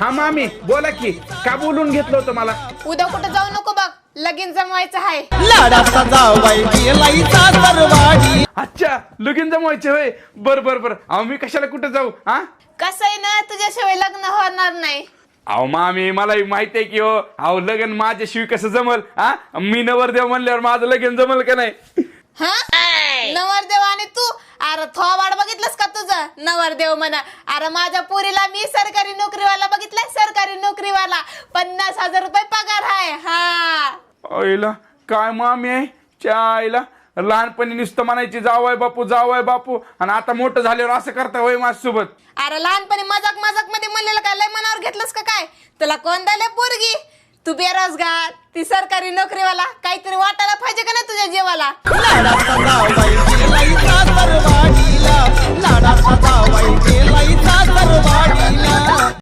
हा मामी बोला की का बोलून घेतलं होतं मला? उद्या कुठे जाऊ नको बघ, लगीन जमवायचं आहे. लाडाचा जावाई गेलाईचा सरवाडी. अच्छा लगीन जमवायचे होय. बर बर बर अहो मी कशाला कुठे जाऊ? हा कसं आहे ना, तुझ्याशिवाय लग्न होणार नाही. अहो मामी मलाही माहिती आहे की हो. अहो लगन माझ्याशिवाय कसं जमल? हा मी नवरदेव म्हणल्यावर माझं लगीन जमल का नाही? हा नवरदेव आणि तू, अरे थोबाड बघितलंस का तुझं? नवरदेव म्हणा. अरे माझ्या पोरीला मी सरकारी नोकरीवाला बघितलाय, सरकारी नोकरीवाला 50,000 रुपये पगार आहे. हा आईला काय मामी आहे आईला लहानपणी नुसतं म्हणायची जावाय बापू आणि आता मोठं झाल्यावर असं करता होय माझ्यासोबत? अरे लहानपणी मजाक मध्ये म्हणलेलं काय लय मनावर घेतलंस का काय? तुला कोण द्यायला पोरगी? तू बेरोजगार, ती सरकारी नोकरीवाला, काहीतरी वाटायला पाहिजे का ना तुझ्या जीवाला? लाडाचा जावाई गेलाईचा सरवाडीला. लाडाचा जावाई गेलाईचा सरवाडी.